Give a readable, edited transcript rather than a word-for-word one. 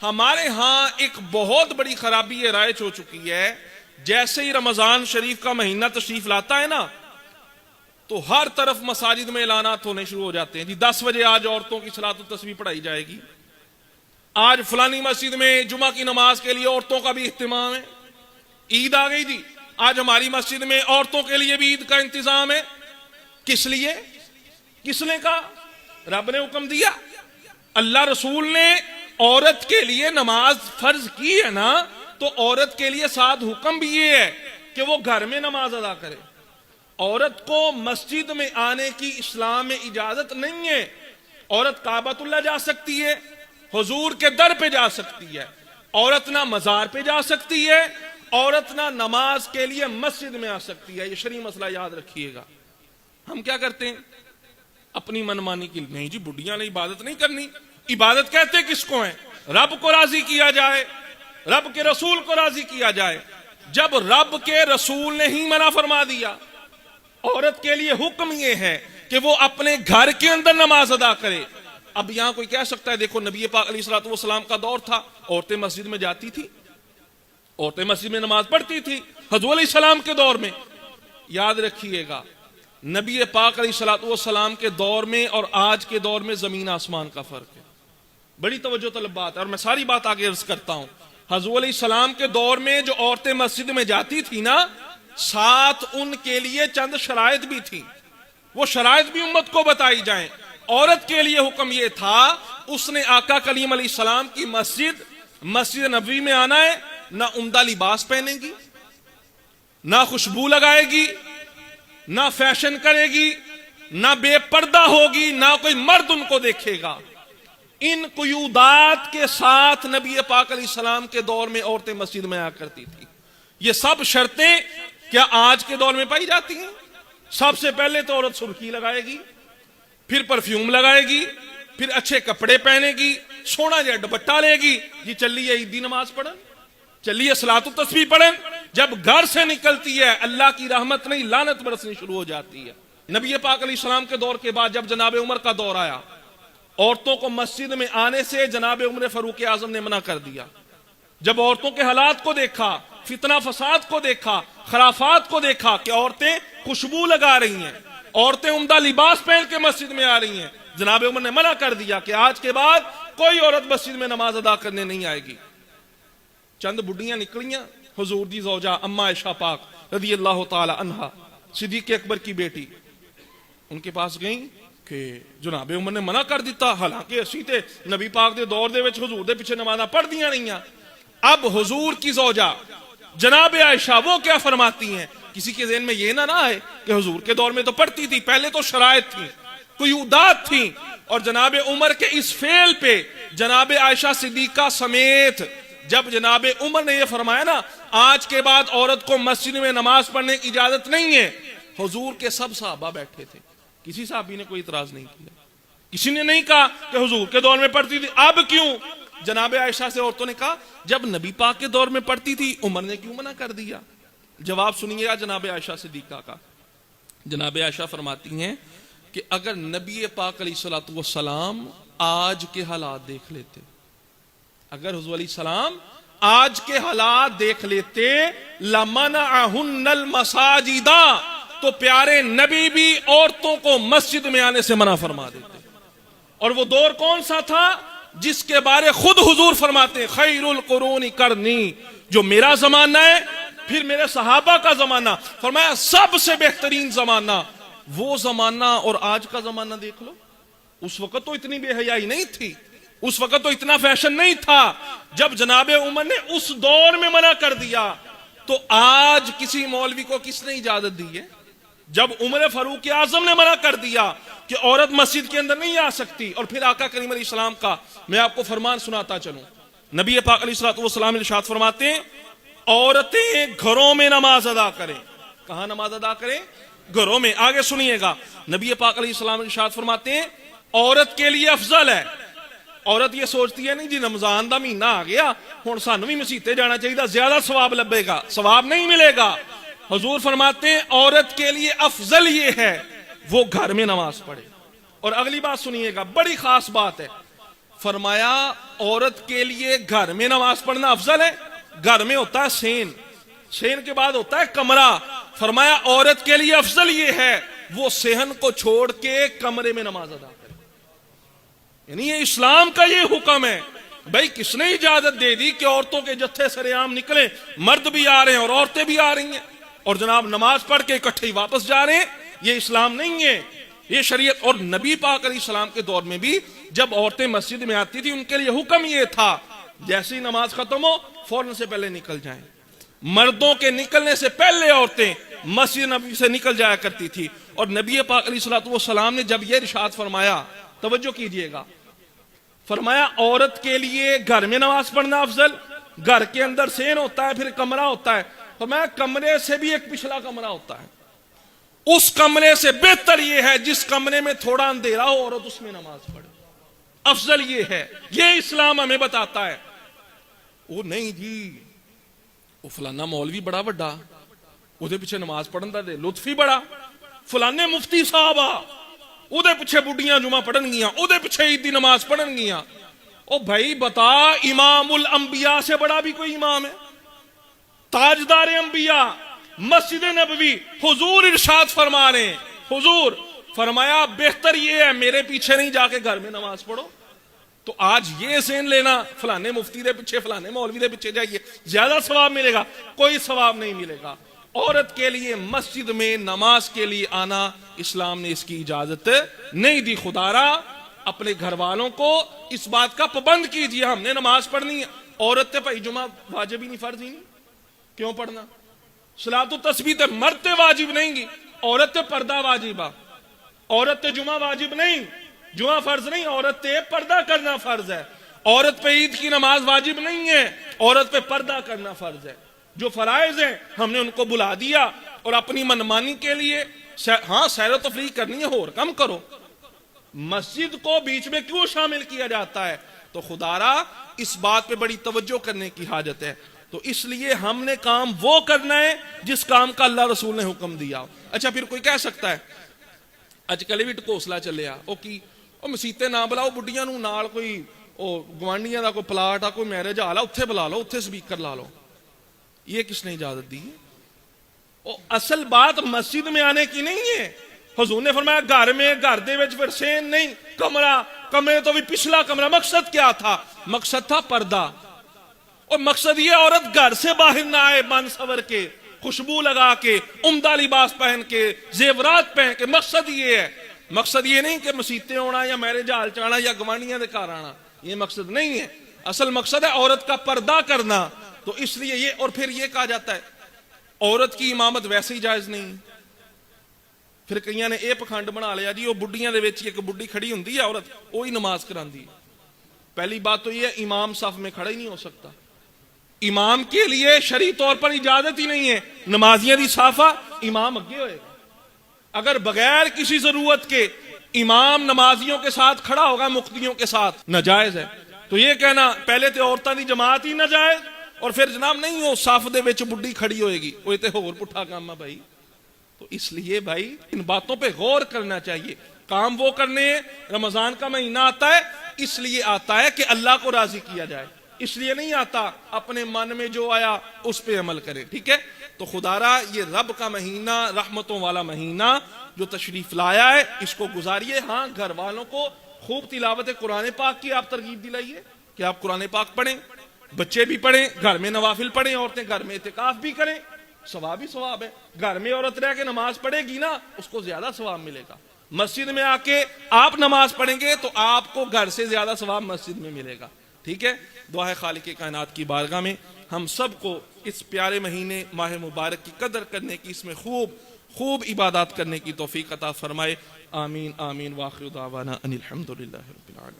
ہمارے ہاں ایک بہت بڑی خرابی یہ رائج ہو چکی ہے، جیسے ہی رمضان شریف کا مہینہ تشریف لاتا ہے نا تو ہر طرف مساجد میں اعلانات ہونے شروع ہو جاتے ہیں، جی 10 بجے آج عورتوں کی صلاۃ التسبیح پڑھائی جائے گی، آج فلانی مسجد میں جمعہ کی نماز کے لیے عورتوں کا بھی اہتمام ہے، عید آ گئی جی آج ہماری مسجد میں عورتوں کے لیے بھی عید کا انتظام ہے۔ کس لیے؟ کس نے کہا؟ رب نے حکم دیا، اللہ رسول نے عورت کے لیے نماز فرض کی ہے نا، تو عورت کے لیے ساتھ حکم بھی یہ ہے کہ وہ گھر میں نماز ادا کرے۔ عورت کو مسجد میں آنے کی اسلام میں اجازت نہیں ہے۔ عورت کعبۃ اللہ جا سکتی ہے، حضور کے در پہ جا سکتی ہے، عورت نہ مزار پہ جا سکتی ہے، عورت نہ نماز کے لیے مسجد میں آ سکتی ہے۔ یہ شرعی مسئلہ یاد رکھیے گا۔ ہم کیا کرتے ہیں اپنی منمانی کی، نہیں جی بڈیاں نے عبادت نہیں کرنی۔ عبادت کہتے کس کو ہیں؟ رب کو راضی کیا جائے، رب کے رسول کو راضی کیا جائے۔ جب رب کے رسول نے ہی منع فرما دیا، عورت کے لیے حکم یہ ہے کہ وہ اپنے گھر کے اندر نماز ادا کرے۔ اب یہاں کوئی کہہ سکتا ہے دیکھو نبی پاک علیہ الصلوۃ والسلام کا دور تھا، عورتیں مسجد میں جاتی تھی، عورتیں مسجد میں نماز پڑھتی تھی حضور علیہ السلام کے دور میں۔ یاد رکھیے گا نبی پاک علیہ الصلوۃ والسلام کے دور میں اور آج کے دور میں زمین آسمان کا فرق ہے، بڑی توجہ طلب بات ہے، اور میں ساری بات آگے عرض کرتا ہوں۔ حضور علیہ السلام کے دور میں جو عورتیں مسجد میں جاتی تھی نا، ساتھ ان کے لیے چند شرائط بھی تھی، وہ شرائط بھی امت کو بتائی جائیں۔ عورت کے لیے حکم یہ تھا اس نے آقا کریم علیہ السلام کی مسجد نبوی میں آنا ہے، نہ عمدہ لباس پہنے گی، نہ خوشبو لگائے گی، نہ فیشن کرے گی، نہ بے پردہ ہوگی، نہ کوئی مرد ان کو دیکھے گا۔ ان قیودات کے ساتھ نبی پاک علیہ السلام کے دور میں عورتیں مسجد میں آیا کرتی تھی۔ یہ سب شرطیں کیا آج کے دور میں پائی جاتی ہیں؟ سب سے پہلے تو عورت سرخی لگائے گی، پھر پرفیوم لگائے گی، پھر اچھے کپڑے پہنے گی، سونا جا دوپٹہ لے گی، جی چلیے عیدی نماز پڑھیں، چلیے صلاۃ التسبیح پڑھیں۔ جب گھر سے نکلتی ہے اللہ کی رحمت نہیں لعنت برسنی شروع ہو جاتی ہے۔ نبی پاک علیہ السلام کے دور کے بعد جب جناب عمر کا دور آیا، عورتوں کو مسجد میں آنے سے جناب عمر فاروق اعظم نے منع کر دیا۔ جب عورتوں کے حالات کو دیکھا، فتنہ فساد کو دیکھا، خرافات کو دیکھا کہ عورتیں خوشبو لگا رہی ہیں، عورتیں عمدہ لباس پہن کے مسجد میں آ رہی ہیں، جناب عمر نے منع کر دیا کہ آج کے بعد کوئی عورت مسجد میں نماز ادا کرنے نہیں آئے گی۔ چند بڈیاں نکلیاں، حضور دی زوجہ اما عائشہ پاک رضی اللہ تعالی عنہا صدیق اکبر کی بیٹی، ان کے پاس گئیں کہ جناب عمر نے منع کر دیتا، حالانکہ اسی تے نبی پاک دے دور دے وچ حضور دے پیچھے نمازاں پڑھ دیاں نہیں ہیں۔ اب حضور کی زوجہ جناب عائشہ وہ کیا فرماتی ہیں؟ کسی کے ذہن میں یہ نہ آئے کہ حضور کے دور میں تو پڑھتی تھی، پہلے تو شرائط تھی، قیودات تھیں، اور جناب عمر کے اس فعل پہ جناب عائشہ صدیقہ سمیت جب جناب عمر نے یہ فرمایا نا آج کے بعد عورت کو مسجد میں نماز پڑھنے کی اجازت نہیں ہے، حضور کے سب صحابہ بیٹھے تھے، کسی صحابی نے کوئی اعتراض نہیں کیا، کسی نے نہیں کہا کہ حضور کے دور میں پڑھتی تھی اب کیوں؟ جناب عائشہ سے عورتوں نے کہا جب نبی پاک کے دور میں پڑھتی تھی عمر نے کیوں منع کر دیا؟ جواب سنیے گا جناب عائشہ صدیقہ کا۔ جناب عائشہ فرماتی ہیں کہ اگر نبی پاک علیہ الصلوۃ والسلام آج کے حالات دیکھ لیتے، اگر حضور علیہ السلام آج کے حالات دیکھ لیتے، لمنعہن المساجد، تو پیارے نبی بھی عورتوں کو مسجد میں آنے سے منع فرما دیتے۔ اور وہ دور کون سا تھا جس کے بارے خود حضور فرماتے ہیں خیر القرون قرنی، جو میرا زمانہ ہے پھر میرے صحابہ کا زمانہ، فرمایا سب سے بہترین زمانہ وہ زمانہ اور آج کا زمانہ دیکھ لو۔ اس وقت تو اتنی بے حیائی نہیں تھی، اس وقت تو اتنا فیشن نہیں تھا۔ جب جناب عمر نے اس دور میں منع کر دیا تو آج کسی مولوی کو کس نے اجازت دی ہے؟ جب عمر فاروق اعظم نے منع کر دیا کہ عورت مسجد کے اندر نہیں آ سکتی، اور پھر آقا کریم علیہ السلام کا میں آپ کو فرمان سناتا چلوں۔ نبی پاک علیہ الصلوۃ والسلام ارشاد فرماتے ہیں عورتیں گھروں میں نماز ادا کریں۔ کہاں نماز ادا کریں؟ گھروں میں۔ آگے سنیے گا نبی پاک علیہ السلام ارشاد فرماتے ہیں عورت کے لیے افضل ہے۔ عورت یہ سوچتی ہے نہیں جی رمضان دا مہینہ آ گیا ہن سانوں بھی مسیتے جانا چاہیے، زیادہ ثواب لبے گا، ثواب نہیں ملے گا۔ حضور فرماتے ہیں عورت کے لیے افضل یہ ہے وہ گھر میں نماز پڑھے۔ اور اگلی بات سنیے گا، بڑی خاص بات ہے، فرمایا عورت کے لیے گھر میں نماز پڑھنا افضل ہے. گھر میں ہوتا ہے سین، سین کے بعد ہوتا ہے کمرہ. فرمایا عورت کے لیے افضل یہ ہے وہ صحن کو چھوڑ کے کمرے میں نماز ادا کرے. یعنی یہ اسلام کا یہ حکم ہے. بھائی کس نے اجازت دے دی کہ عورتوں کے جتھے سرے عام نکلیں، مرد بھی آ رہے ہیں اور عورتیں بھی آ رہی ہیں اور جناب نماز پڑھ کے اکٹھے ہی واپس جا رہے ہیں؟ یہ اسلام نہیں ہے، یہ شریعت. اور نبی پاک علیہ السلام کے دور میں بھی جب عورتیں مسجد میں آتی تھی ان کے لیے حکم یہ تھا جیسے ہی نماز ختم ہو فوراً سے پہلے نکل جائیں. مردوں کے نکلنے سے پہلے عورتیں مسجد نبی سے نکل جایا کرتی تھی. اور نبی پاک علیہ السلام نے جب یہ ارشاد فرمایا، توجہ کیجئے گا، فرمایا عورت کے لیے گھر میں نماز پڑھنا افضل، گھر کے اندر سین ہوتا ہے پھر کمرہ ہوتا ہے. فرمایا کمرے سے بھی ایک پچھلا کمرہ ہوتا ہے، اس کمرے سے بہتر یہ ہے جس کمرے میں تھوڑا اندھیرا ہو عورت اس میں نماز پڑھے. افضل یہ ہے، یہ اسلام ہمیں بتاتا ہے. وہ نہیں جی وہ فلانا مولوی بڑا بڑا وہ پیچھے نماز پڑھن دا دے لطف ہی بڑا، فلانے مفتی صاحب آ وہ پیچھے بڈیاں جمعہ پڑھن گیاں، وہ پیچھے عید دی نماز پڑھن گیاں. او بھائی بتا امام الانبیاء سے بڑا بھی کوئی امام ہے؟ تاجدار انبیاء مسجد نبوی حضور ارشاد فرما رہے ہیں، حضور فرمایا بہتر یہ ہے میرے پیچھے نہیں جا کے گھر میں نماز پڑھو. تو آج یہ ذہن لینا فلانے مفتی دے پیچھے فلانے مولوی دے پیچھے جائیے زیادہ ثواب ملے گا، کوئی ثواب نہیں ملے گا. عورت کے لیے مسجد میں نماز کے لیے آنا اسلام نے اس کی اجازت نہیں دی. خدارا اپنے گھر والوں کو اس بات کا پابند کیجیے، ہم نے نماز پڑھنی ہے. عورت تے بھائی جمعہ واجب ہی نہیں، فرض ہی نہیں، کیوں پڑھنا؟ صلاۃ التسبیح تے مرد تے واجب نہیں گی، عورت تے پردہ واجب آ. عورت تے جمعہ واجب نہیں، جمعہ فرض نہیں، عورت تے پردہ کرنا فرض ہے. عورت پہ عید کی نماز واجب نہیں ہے، عورت پہ پردہ کرنا فرض ہے. جو فرائض ہیں ہم نے ان کو بلا دیا اور اپنی منمانی کے لیے ہاں سیر و تفریح کرنی ہے اور کم کرو. مسجد کو بیچ میں کیوں شامل کیا جاتا ہے؟ تو خدارا اس بات پہ بڑی توجہ کرنے کی حاجت ہے. تو اس لیے ہم نے کام وہ کرنا ہے جس کام کا اللہ رسول نے حکم دیا. اچھا پھر کوئی کہہ سکتا ہے اج کل بھی ٹکوسلا چلیا او کی او مسیتے نہ بلاؤ بڈیاں نو نال کوئی او گوانڈیاں دا کوئی پلاٹ آ کوئی میرج حال آ اتھے بلا لو اتھے سپیکر لا لو. یہ کس نے اجازت دی؟ اصل بات مسجد میں آنے کی نہیں ہے. حضور نے فرمایا گھر میں گھر دے وچ پھر سین نہیں، کمرہ، کمرے تو بھی پچھلا کمرہ. مقصد کیا تھا؟ مقصد تھا پردہ. اور مقصد یہ عورت گھر سے باہر نہ آئے بن سور کے، خوشبو لگا کے، عمدہ لباس پہن کے، زیورات پہن کے. مقصد یہ ہے، مقصد یہ نہیں کہ مسیتے ہونا یا میرج ہال چانا یا گوانڈیاں دے گھر آنا، یہ مقصد نہیں ہے. اصل مقصد ہے عورت کا پردہ کرنا. تو اس لیے یہ اور پھر یہ کہا جاتا ہے عورت کی امامت ویسے ہی جائز نہیں. پھر کئیاں نے یہ پکھنڈ بنا لیا جی وہ بڈیاں دے وچ ایک بڈی کھڑی ہوندی ہے عورت وہی نماز کراندی. پہلی بات تو یہ ہے امام صف میں کھڑا ہی نہیں ہو سکتا. امام کے لیے شرعی طور پر اجازت ہی نہیں ہے. نمازیاں دی صافہ امام اگے ہوئے گا. اگر بغیر کسی ضرورت کے امام نمازیوں کے ساتھ کھڑا ہوگا مقتدیوں کے ساتھ ناجائز ہے. تو یہ کہنا پہلے تے عورتاں دی جماعت ہی ناجائز اور پھر جناب نہیں وہ صف دے وچ بڈی کھڑی ہوئے گی وہ تے ہور پٹھا کام ہے بھائی. تو اس لیے بھائی ان باتوں پہ غور کرنا چاہیے. کام وہ کرنے ہیں. رمضان کا مہینہ آتا ہے اس لیے آتا ہے کہ اللہ کو راضی کیا جائے، اس لیے نہیں آتا اپنے من میں جو آیا اس پہ عمل کرے. ٹھیک ہے؟ تو خدارا یہ رب کا مہینہ، رحمتوں والا مہینہ جو تشریف لایا ہے اس کو گزاریے. ہاں گھر والوں کو خوب تلاوت قرآن پاک کی آپ ترغیب دلائیے کہ آپ قرآن پاک پڑھیں، بچے بھی پڑھیں، گھر میں نوافل پڑھیں، عورتیں گھر میں اعتکاف بھی کریں. ثواب ہی ثواب ہے. گھر میں عورت رہ کے نماز پڑھے گی نا اس کو زیادہ ثواب ملے گا. مسجد میں آ کے آپ نماز پڑھیں گے تو آپ کو گھر سے زیادہ ثواب مسجد میں ملے گا. ٹھیک ہے؟ دعا ہے خالق کائنات کی بارگاہ میں ہم سب کو اس پیارے مہینے ماہ مبارک کی قدر کرنے کی، اس میں خوب عبادات کرنے کی توفیق عطا فرمائے. آمین آمین. واخر دعوانا ان الحمدللہ رب العالمین.